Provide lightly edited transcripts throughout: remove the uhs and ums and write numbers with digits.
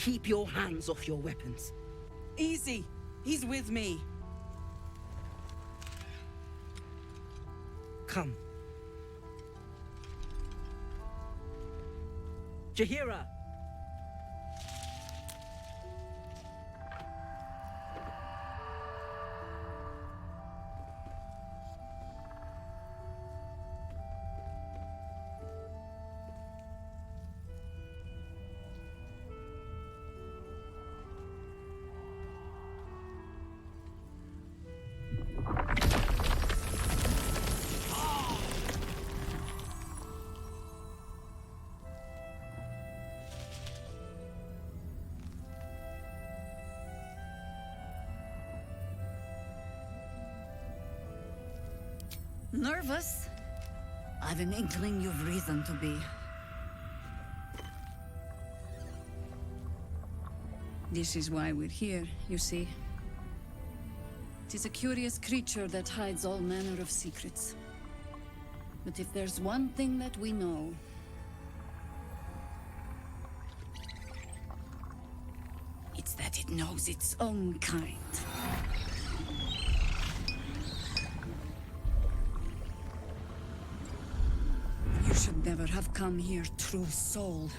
Keep your hands off your weapons. Easy. He's with me. Come. Jaheira! Nervous? I've an inkling you've reason to be. This is why we're here, you see. 'Tis a curious creature that hides all manner of secrets. But if there's one thing that we know, it's that it knows its own kind. You should never have come here, true soul.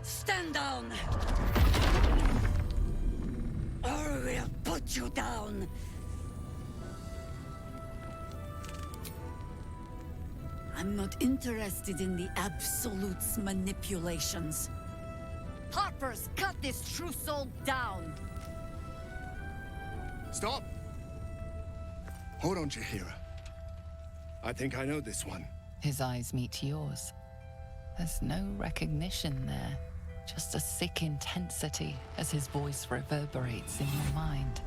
Stand down! Or we'll put you down! I'm not interested in the Absolute's manipulations. Harpers, cut this true soul down! Stop! Hold on, Jaheira. I think I know this one. His eyes meet yours. There's no recognition there, just a sick intensity as his voice reverberates in your mind.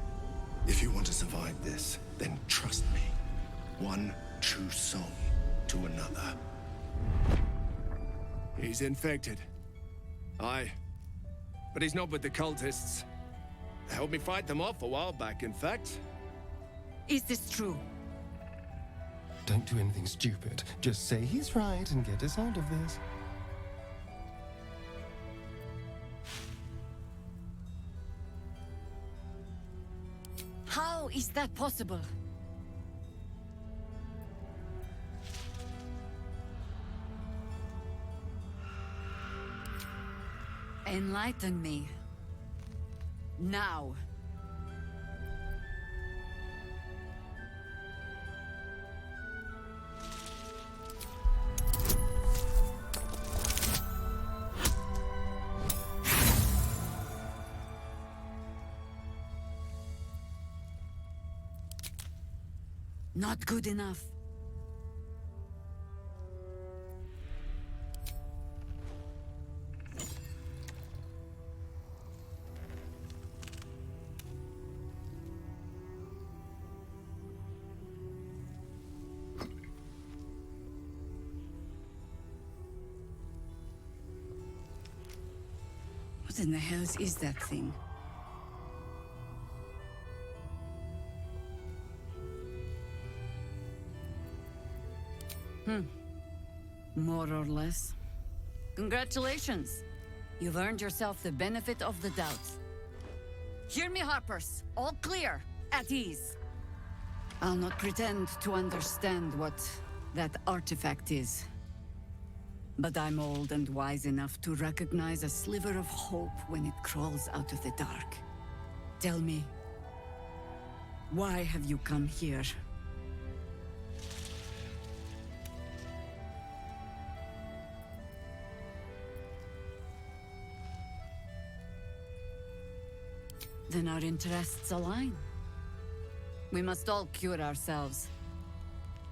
If you want to survive this, then trust me. One true soul to another. He's infected. Aye. But he's not with the cultists. They helped me fight them off a while back, in fact. Is this true? Don't do anything stupid. Just say he's right and get us out of this. How is that possible? Enlighten me. Now. Not good enough. What in the hell is that thing? More or less. Congratulations. You've earned yourself the benefit of the doubt. Hear me, Harpers. All clear. At ease. I'll not pretend to understand what that artifact is. But I'm old and wise enough to recognize a sliver of hope when it crawls out of the dark. Tell me, why have you come here? Then our interests align. We must all cure ourselves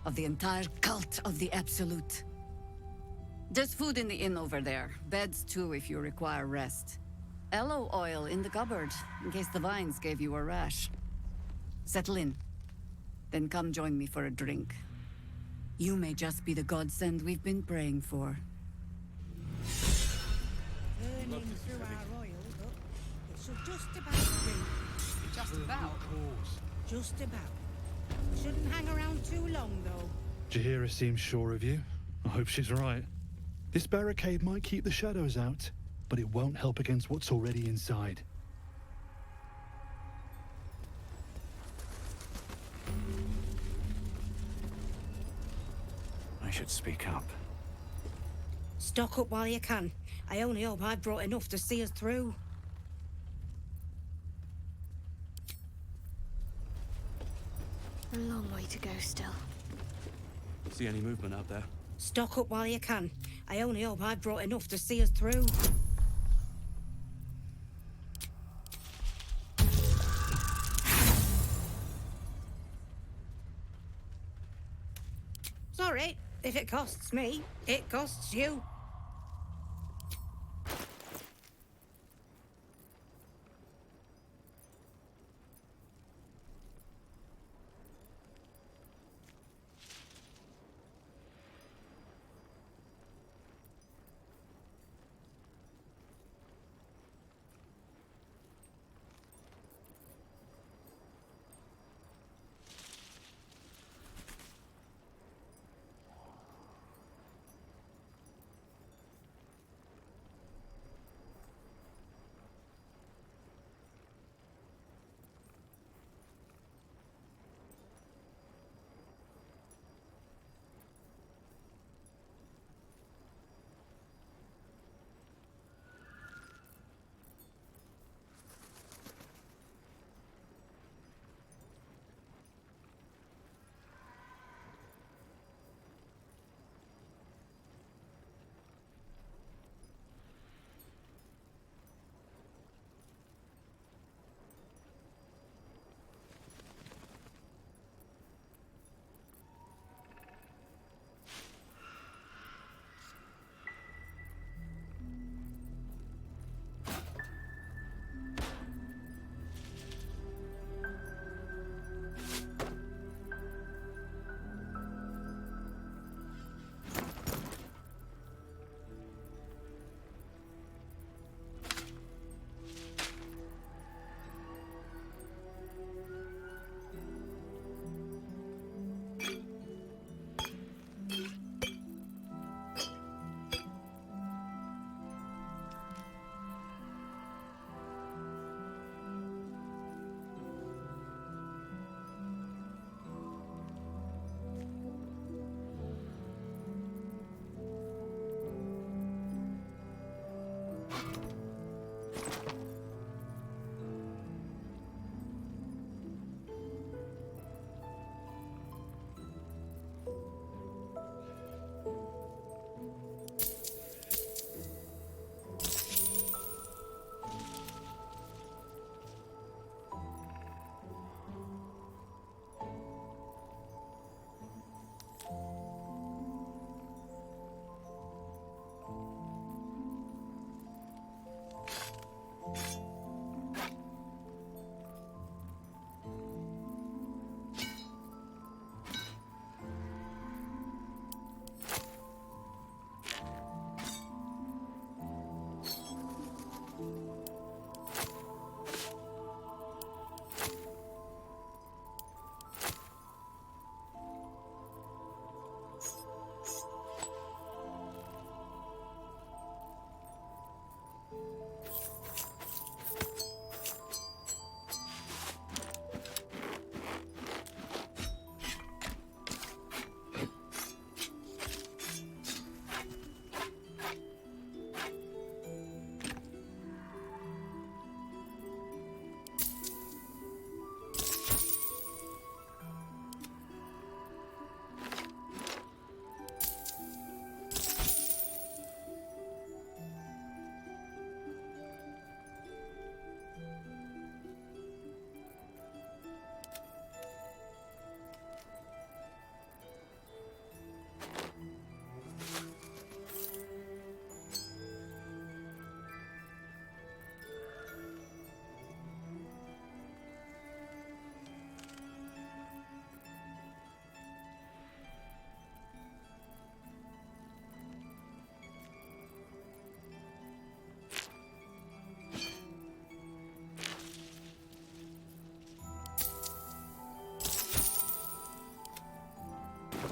of the entire cult of the Absolute. There's food in the inn over there. Beds too if you require rest. Aloe oil in the cupboard, in case the vines gave you a rash. Settle in. Then come join me for a drink. You may just be the godsend we've been praying for. Burning through our oil, but it should just about do. Just about. Just about. Shouldn't hang around too long, though. Jaheira seems sure of you. I hope she's right. This barricade might keep the shadows out, but it won't help against what's already inside. I should speak up. Stock up while you can. I only hope I've brought enough to see us through. A long way to go still. See any movement out there? Stock up while you can. I only hope I've brought enough to see us through. Sorry, if it costs me, it costs you.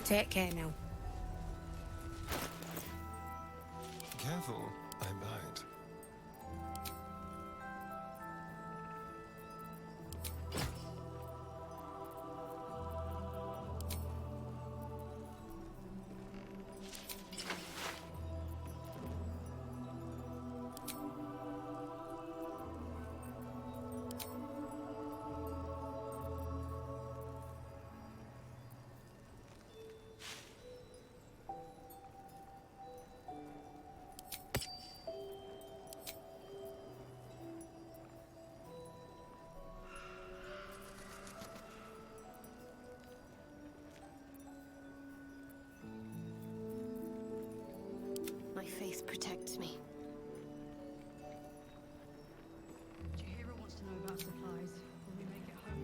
Take care now. Careful, I bite. My faith protects me. Jaheira wants to know about supplies when we make it home.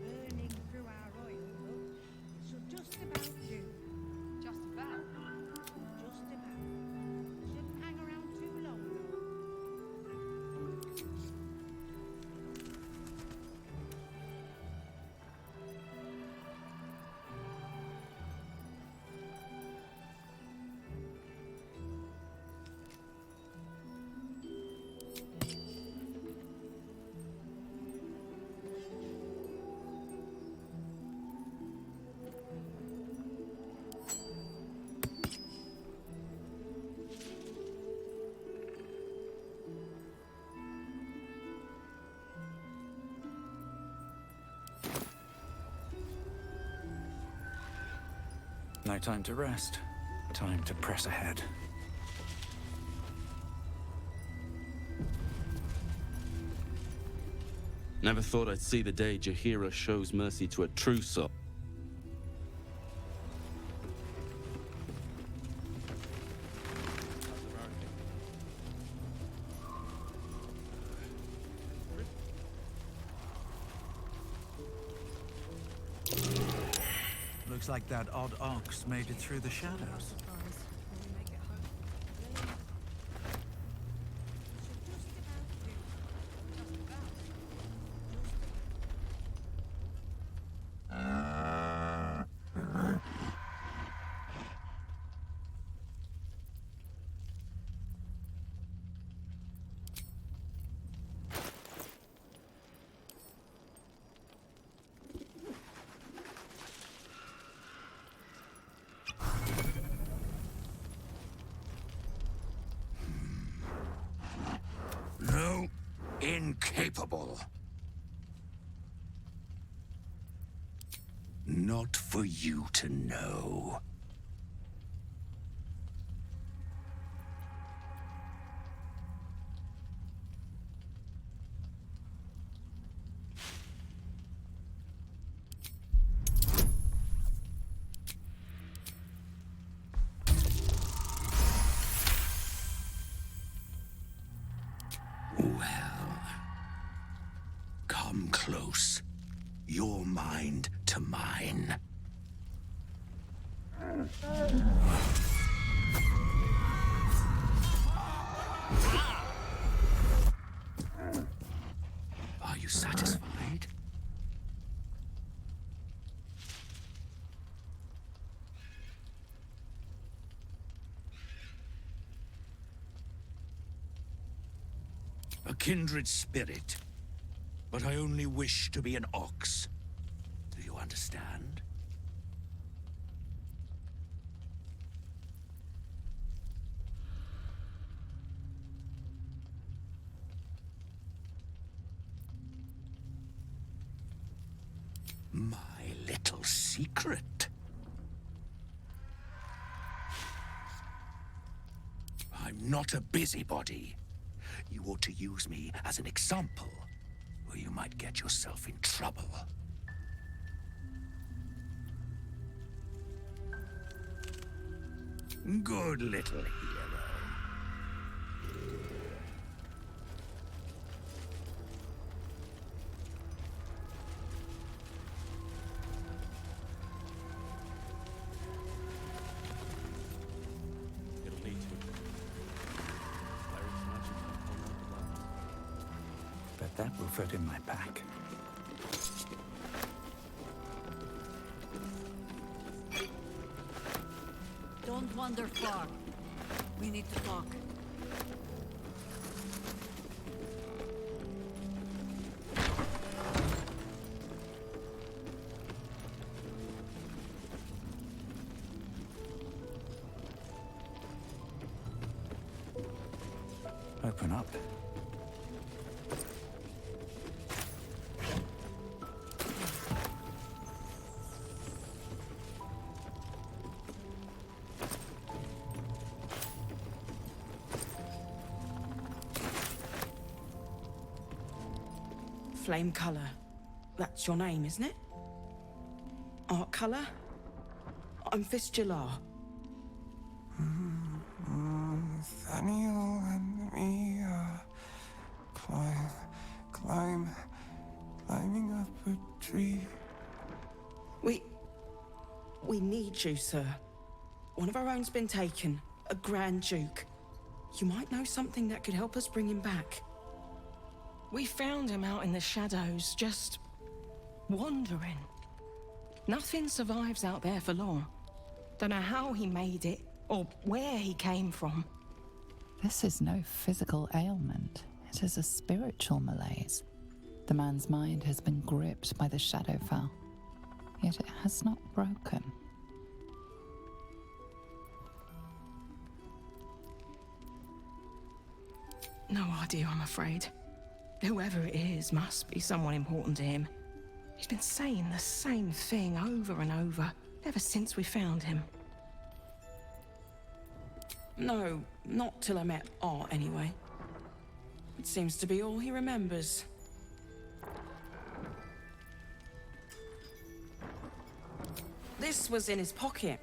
Burning through our oil, look. Should just about do. Just about. Just about. Shouldn't hang around too long, though. No time to rest. Time to press ahead. Never thought I'd see the day Jaheira shows mercy to a true soul. Looks like that odd ox made it through the shadows. No, incapable. Not for you to know. Well, come close. Your mind to mine. Are you satisfied? A kindred spirit, but I only wish to be an ox. Do you understand? My little secret. I'm not a busybody. You ought to use me as an example, or you might get yourself in trouble. Good little hero. It'll need to. Bet that will fit in my pack. not wander far. We need to talk. Open up. Flame colour. That's your name, isn't it? Art colour? I'm Fistula. Nathaniel and me are climbing up a tree. We need you, sir. One of our own's been taken, a Grand Duke. You might know something that could help us bring him back. We found him out in the shadows, just wandering. Nothing survives out there for long. Don't know how he made it, or where he came from. This is no physical ailment. It is a spiritual malaise. The man's mind has been gripped by the Shadowfell, yet it has not broken. No idea, I'm afraid. Whoever it is must be someone important to him. He's been saying the same thing over and over, ever since we found him. No, not till I met Art, anyway. It seems to be all he remembers. This was in his pocket.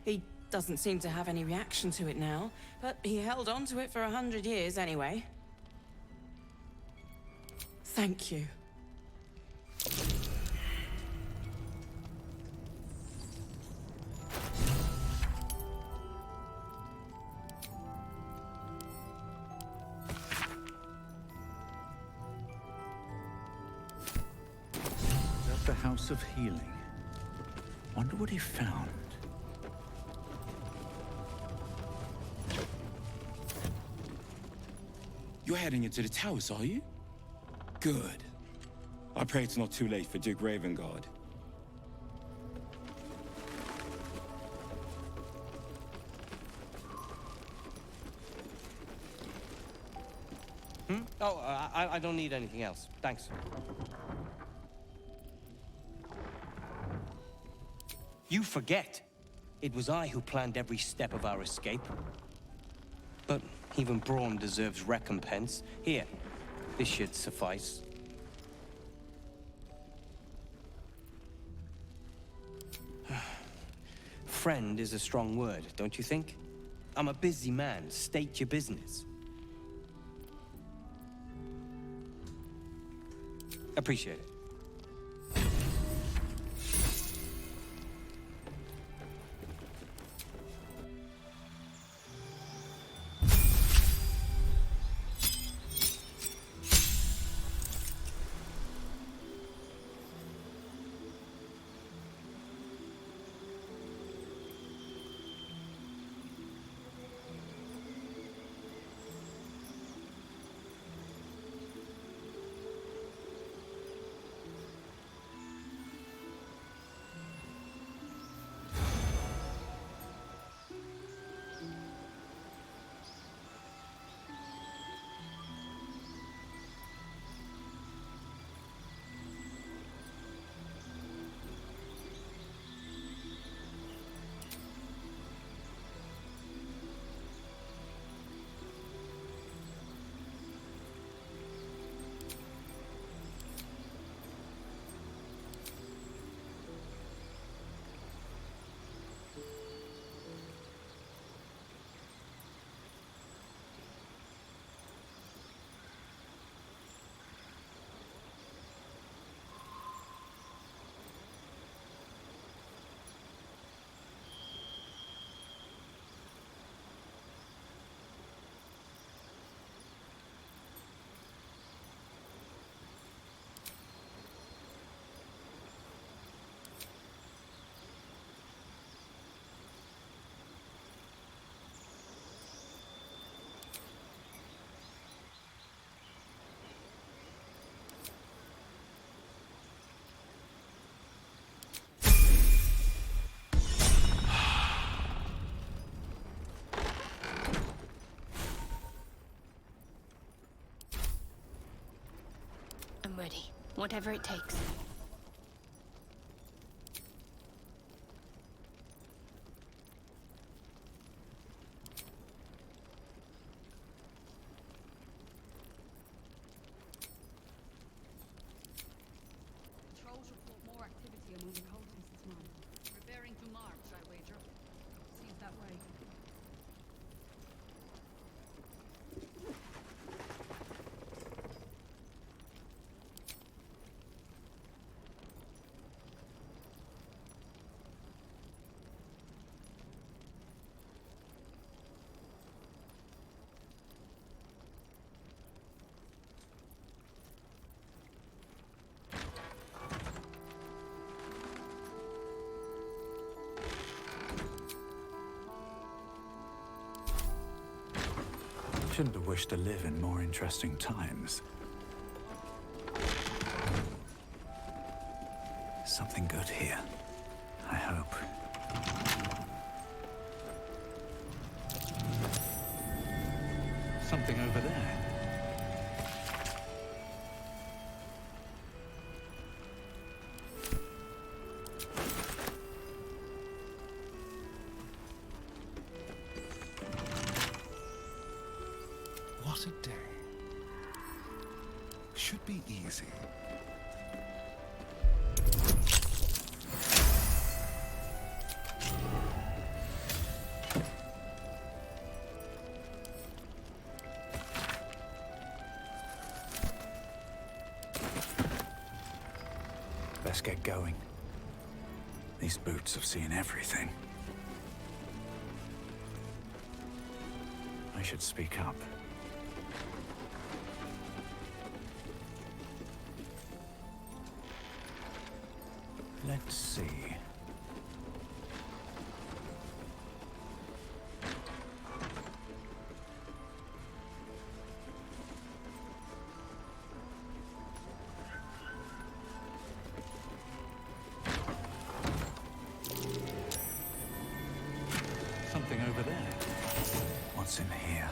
He doesn't seem to have any reaction to it now, but he held on to it for 100 years anyway. Thank you. At the House of Healing. Wonder what he found. You're heading into the towers, are you? Good. I pray it's not too late for Duke Ravengard. Oh, I don't need anything else. Thanks. You forget. It was I who planned every step of our escape. But even Braun deserves recompense. Here, this should suffice. Friend is a strong word, don't you think? I'm a busy man. State your business. Appreciate it. Whatever it takes. Patrols report more activity among the cultists, Mom. Preparing to march, I wager. Seems that way. Shouldn't have wished to live in more interesting times. Something good here, I hope. Something over there. What a day. Should be easy. Let's get going. These boots have seen everything. I should speak up. Let's see. Something over there. What's in here?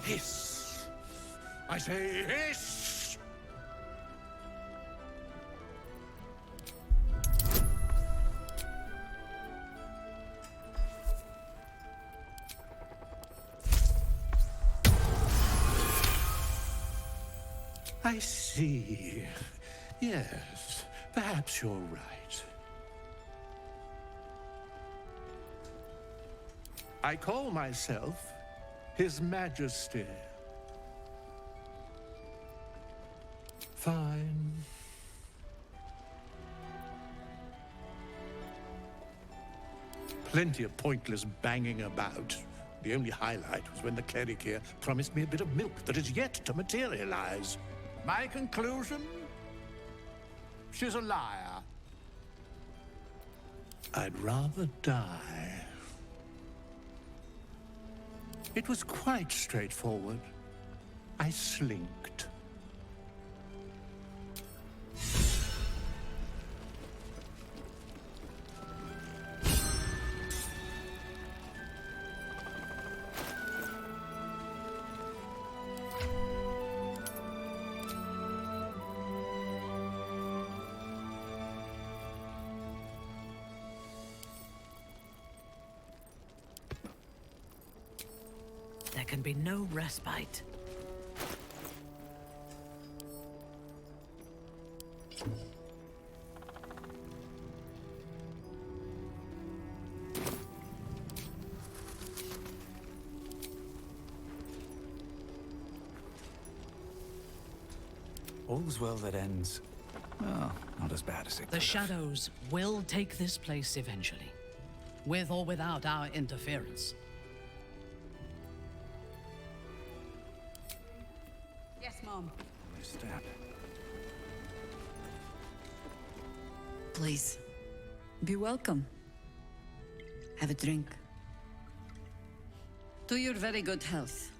Hiss! I say hiss! I see. Yes, perhaps you're right. I call myself His Majesty. Fine. Plenty of pointless banging about. The only highlight was when the cleric here promised me a bit of milk that is yet to materialize. My conclusion? She's a liar. I'd rather die. It was quite straightforward. I slinked. There can be no respite. All's well that ends. Well, not as bad as it The could have. shadows will take this place eventually, with or without our interference. Yes, Mom. Step. Please, be welcome. Have a drink. To your very good health.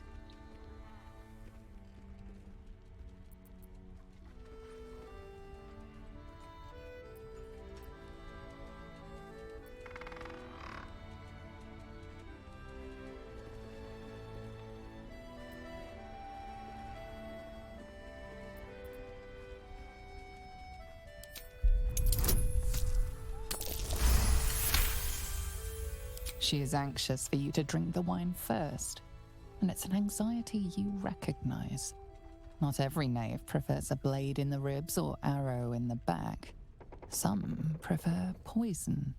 She is anxious for you to drink the wine first, and it's an anxiety you recognize. Not every knave prefers a blade in the ribs or arrow in the back. Some prefer poison.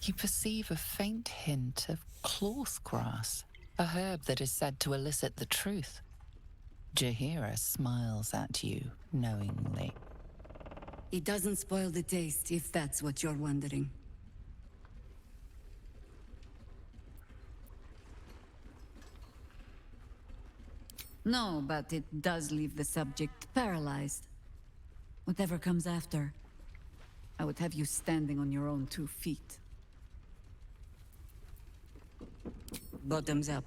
You perceive a faint hint of cloth grass, a herb that is said to elicit the truth. Jaheira smiles at you knowingly. It doesn't spoil the taste, if that's what you're wondering. No, but it does leave the subject paralyzed. Whatever comes after, I would have you standing on your own 2 feet. Bottoms up.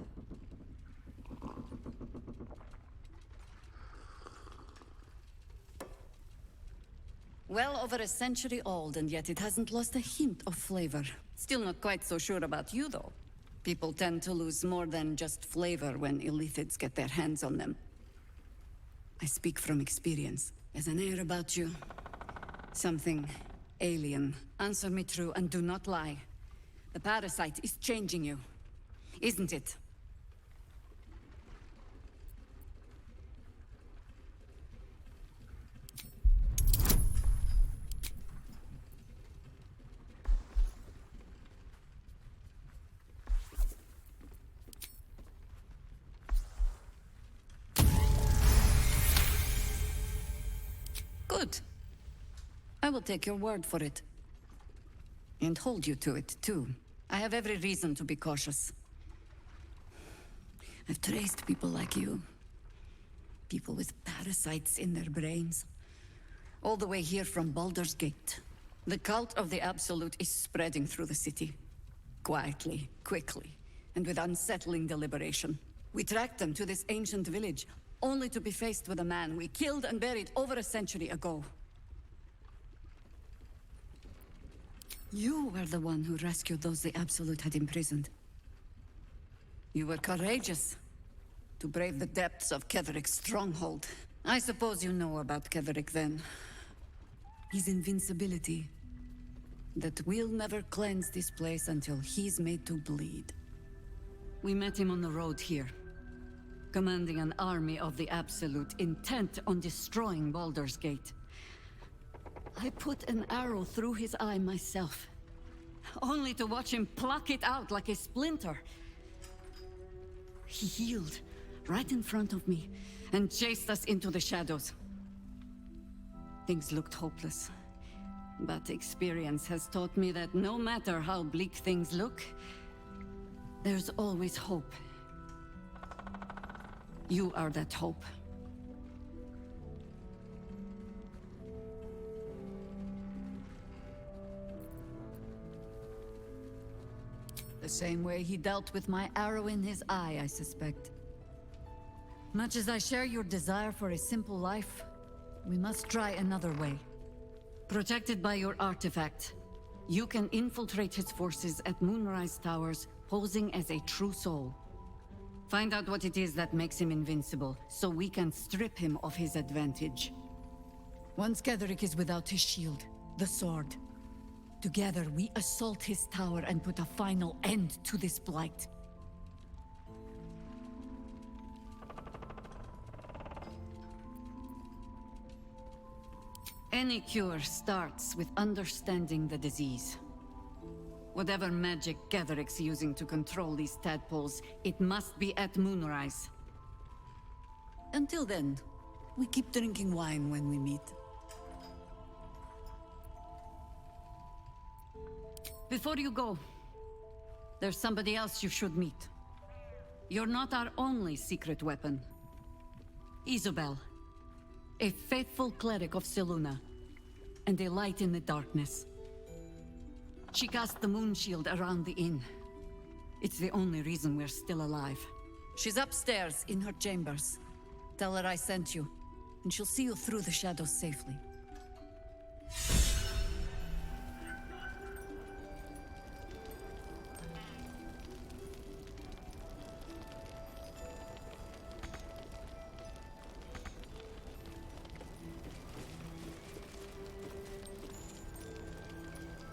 Well over a century old, and yet it hasn't lost a hint of flavor. Still not quite so sure about you, though. People tend to lose more than just flavor when illithids get their hands on them. I speak from experience. There's an air about you. Something alien. Answer me true and do not lie. The parasite is changing you, isn't it? Good. I will take your word for it. And hold you to it, too. I have every reason to be cautious. I've traced people like you. People with parasites in their brains. All the way here from Baldur's Gate. The cult of the Absolute is spreading through the city. Quietly, quickly, and with unsettling deliberation. We tracked them to this ancient village, only to be faced with a man we killed and buried over a century ago. You were the one who rescued those the Absolute had imprisoned. You were courageous to brave the depths of Ketherick's stronghold. I suppose you know about Ketherick then. His invincibility. That we'll never cleanse this place until he's made to bleed. We met him on the road here, commanding an army of the Absolute, intent on destroying Baldur's Gate. I put an arrow through his eye myself, only to watch him pluck it out like a splinter. He healed right in front of me and chased us into the shadows. Things looked hopeless, but experience has taught me that no matter how bleak things look, there's always hope. You are that hope. The same way he dealt with my arrow in his eye, I suspect. Much as I share your desire for a simple life, we must try another way. Protected by your artifact, you can infiltrate his forces at Moonrise Towers, posing as a true soul. Find out what it is that makes him invincible, so we can strip him of his advantage. Once Ketherick is without his shield, the sword, together we assault his tower and put a final end to this blight. Any cure starts with understanding the disease. Whatever magic Ketherick's using to control these tadpoles, it must be at Moonrise. Until then, we keep drinking wine when we meet. Before you go, there's somebody else you should meet. You're not our only secret weapon. Isobel, a faithful cleric of Seluna, and a light in the darkness. She cast the moon shield around the inn. It's the only reason we're still alive. She's upstairs in her chambers. Tell her I sent you, and she'll see you through the shadows safely.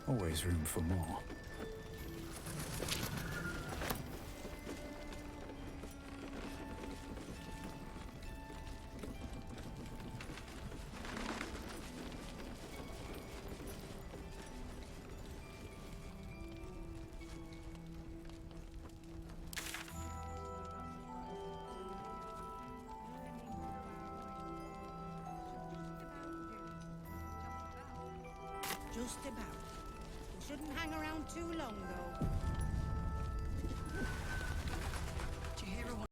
Always room for more. Just about. We shouldn't hang around too long, though.